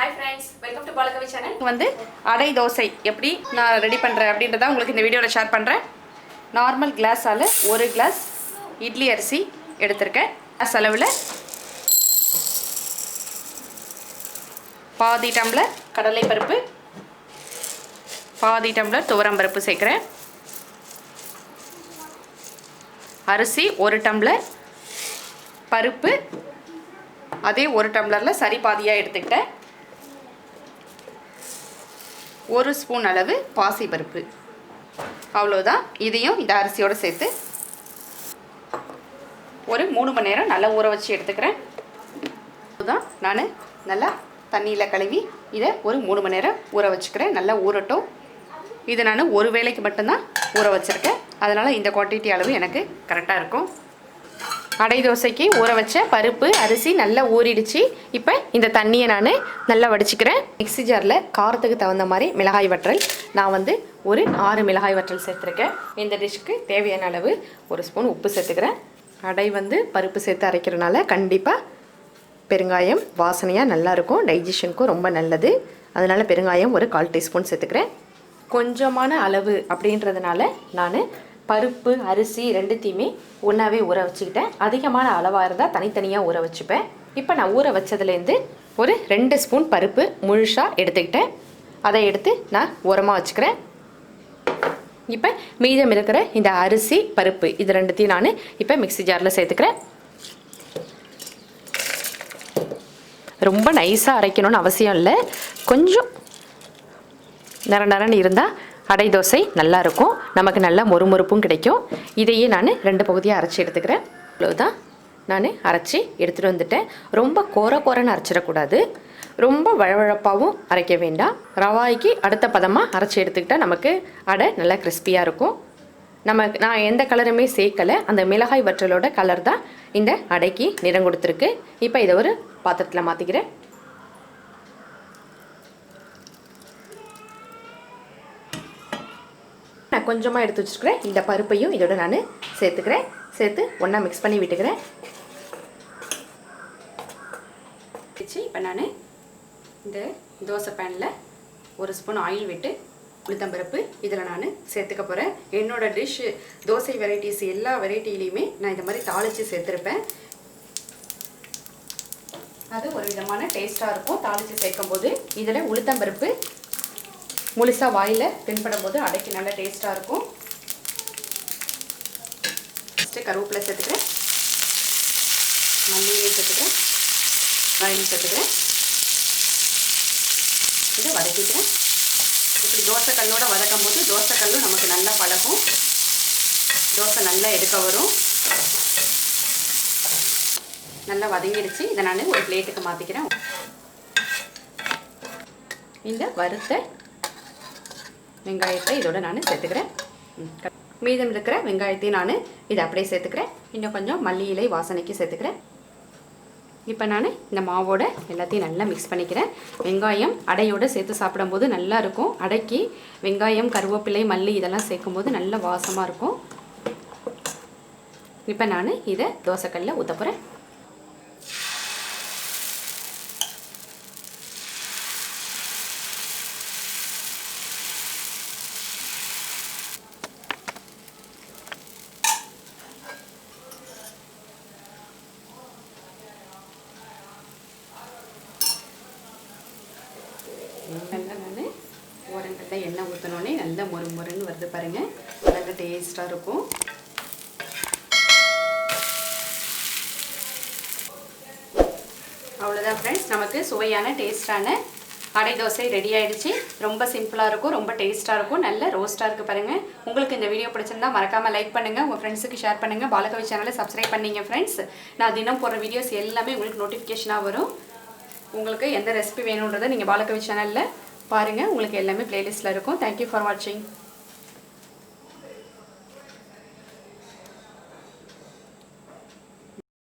Hi friends, welcome to balakavi channel. வந்து அடை தோசை எப்படி நான் ரெடி பண்றேன் அப்படின்றத உங்களுக்கு இந்த வீடியோல ஷேர் பண்றேன். நார்மல் கிளாஸால 1 கிளாஸ் இட்லி அரிசி எடுத்துர்க்கேன். கிளாஸ் அளவுல பாதி டம்ளர் கடலை பருப்பு, பாதி டம்ளர் துவரம் பருப்பு சேர்க்கிறேன். அரிசி 1 டம்ளர், பருப்பு அதே 1 டம்ளர்ல சரி பாதியா எடுத்துக்கிட்டேன். 1 ஸ்பூன் அளவு பாசி பருப்பு, அவ்வளோதான். இதையும் இந்த அரிசியோடு சேர்த்து ஒரு 3 மணி நேரம் நல்லா ஊற வச்சு எடுத்துக்கிறேன். அதுதான் நான் நல்லா தண்ணியில் கழுவி இதை ஒரு 3 மணி நேரம் ஊற வச்சுக்கிறேன். நல்லா ஊறட்டும். இது நான் ஒரு வேளைக்கு மட்டும்தான் ஊற வச்சுருக்கேன், அதனால் இந்த குவான்டிட்டி அளவு எனக்கு கரெக்டாக இருக்கும். அடை தோசைக்கு ஊற வச்ச பருப்பு அரிசி நல்லா ஊறிடுச்சு. இப்போ இந்த தண்ணியை நான் நல்லா வடிச்சுக்கிறேன். மிக்ஸி ஜாரில் காரத்துக்கு தகுந்த மாதிரி மிளகாய் வற்றல் நான் வந்து ஒரு 6 மிளகாய் வற்றல் சேர்த்துருக்கேன். இந்த டிஷ்க்கு தேவையான அளவு 1 ஸ்பூன் உப்பு சேர்த்துக்கிறேன். அடை வந்து பருப்பு சேர்த்து அரைக்கிறதுனால கண்டிப்பாக பெருங்காயம் வாசனையாக நல்லாயிருக்கும், டைஜஷனுக்கும் ரொம்ப நல்லது. அதனால் பெருங்காயம் ஒரு 1/4 டீஸ்பூன் சேர்த்துக்கிறேன். கொஞ்சமான அளவு அப்படின்றதுனால நான் பருப்பு அரிசி ரெண்டுத்தையுமே ஒன்றாவே ஊற வச்சுக்கிட்டேன். அதிகமான அளவாக இருந்தால் தனித்தனியாக ஊற வச்சுப்பேன். இப்போ நான் ஊற வச்சதுலேருந்து ஒரு 2 ஸ்பூன் பருப்பு முழுசாக எடுத்துக்கிட்டேன். அதை எடுத்து நான் ஓரமாக வச்சுக்கிறேன். இப்போ மீதம் இருக்கிற இந்த அரிசி பருப்பு இது ரெண்டுத்தையும் நான் இப்போ மிக்ஸி ஜாரில் சேர்த்துக்கிறேன். ரொம்ப நைஸாக அரைக்கணும்னு அவசியம் இல்லை, கொஞ்சம் நரன்னு இருந்தால் அடை தோசை நல்லாயிருக்கும், நமக்கு நல்ல மொறுமொறுப்பும் கிடைக்கும். இதையே நான் 2 பகுதியாக அரைச்சி எடுத்துக்கிறேன். அவ்வளோதான், நான் அரைச்சி எடுத்துகிட்டு வந்துட்டேன். ரொம்ப கோரன்னு அரைச்சிடக்கூடாது, ரொம்ப வழவழப்பாகவும் அரைக்க வேண்டாம். ரவாய்க்கு அடுத்த பதமாக அரைச்சி எடுத்துக்கிட்டால் நமக்கு அடை நல்லா கிறிஸ்பியாக இருக்கும். நான் எந்த கலருமே சேர்க்கலை, அந்த மிளகாய் வற்றலோட கலர் தான் இந்த அடைக்கு நிறம் கொடுத்துருக்கு. இப்போ இதை ஒரு பாத்திரத்தில் மாற்றிக்கிறேன். நான் கொஞ்சமாக எடுத்து வச்சுருக்கிறேன். இந்த பருப்பையும் இதோட நான் சேர்த்துக்கிறேன். சேர்த்து ஒன்றா மிக்ஸ் பண்ணி விட்டுக்கிறேன். இப்போ நான் இந்த தோசை பேனில் 1 ஸ்பூன் ஆயில் விட்டு உளுத்தம்பருப்பு இதில் நான் சேர்த்துக்க போகிறேன். என்னோடய டிஷ் தோசை வெரைட்டிஸ் எல்லா வெரைட்டிலையுமே நான் இந்த மாதிரி தாளித்து சேர்த்துருப்பேன். அது ஒரு விதமான டேஸ்ட்டாக இருக்கும் தாளித்து சேர்க்கும் போது. இதில் உளுத்தம்பருப்பு முழுசாக வாயில் தென்படும் போது அடைக்கு நல்ல டேஸ்ட்டாக இருக்கும். ஃபஸ்ட்டு கருவேப்பிலை சேர்த்துக்கிறேன், மல்லியை சேர்த்துக்கிறேன், வெங்காயம் சேர்த்துக்கிறேன். இதை வதக்கிக்கிறேன். இப்படி தோசைக்கல்லோடு வதக்கும் போது தோசைக்கல்லும் நமக்கு நல்லா பழகும், தோசை நல்லா எடுக்க வரும். நல்லா வதங்கிடுச்சு. இதை நான் ஒரு பிளேட்டுக்கு மாற்றிக்கிறேன். இந்த வறுத்த வெங்காயத்தை இதோட நான் சேர்த்துக்கிறேன். மீதம் இருக்கிற வெங்காயத்தையும் நான் இதை அப்படியே சேர்த்துக்கிறேன். இன்னும் கொஞ்சம் மல்லி இலை வாசனைக்கு சேர்த்துக்கிறேன். இப்போ நான் இந்த மாவோட எல்லாத்தையும் நல்லா மிக்ஸ் பண்ணிக்கிறேன். வெங்காயம் அடையோடு சேர்த்து சாப்பிடும்போது நல்லா இருக்கும். அடைக்கு வெங்காயம் கருவேப்பிலை மல்லி இதெல்லாம் சேர்க்கும்போது நல்ல வாசமாக இருக்கும். இப்போ நான் இதை தோசைக்கல்லில் ஊற்ற போகிறேன். நல்லா நான் ஓரங்களில் எண்ணெய் ஊற்றினோடனே நல்லா மொறுன்னு வருது பாருங்கள், நல்ல டேஸ்ட்டாக இருக்கும். அவ்வளோதான் ஃப்ரெண்ட்ஸ், நமக்கு சுவையான டேஸ்டான அடை தோசை ரெடி ஆகிடுச்சு. ரொம்ப சிம்பிளாக இருக்கும், ரொம்ப டேஸ்ட்டாக இருக்கும், நல்ல ரோஸ்ட்டாக இருக்குது பாருங்கள். உங்களுக்கு இந்த வீடியோ பிடிச்சிருந்தா மறக்காமல் லைக் பண்ணுங்கள், உங்கள் ஃப்ரெண்ட்ஸுக்கு ஷேர் பண்ணுங்கள். பாலகவி சேனலை சப்ஸ்கிரைப் பண்ணிங்க ஃப்ரெண்ட்ஸ். நான் தினம் போடுற வீடியோஸ் எல்லாமே உங்களுக்கு நோட்டிஃபிகேஷனாக வரும். உங்களுக்கு எந்த ரெசிபி வேணுன்றதை நீங்கள் பாலகவி சேனலில் பாருங்கள், உங்களுக்கு எல்லாமே பிளேலிஸ்ட்டில் இருக்கும். தேங்க்யூ ஃபார் வாட்சிங்.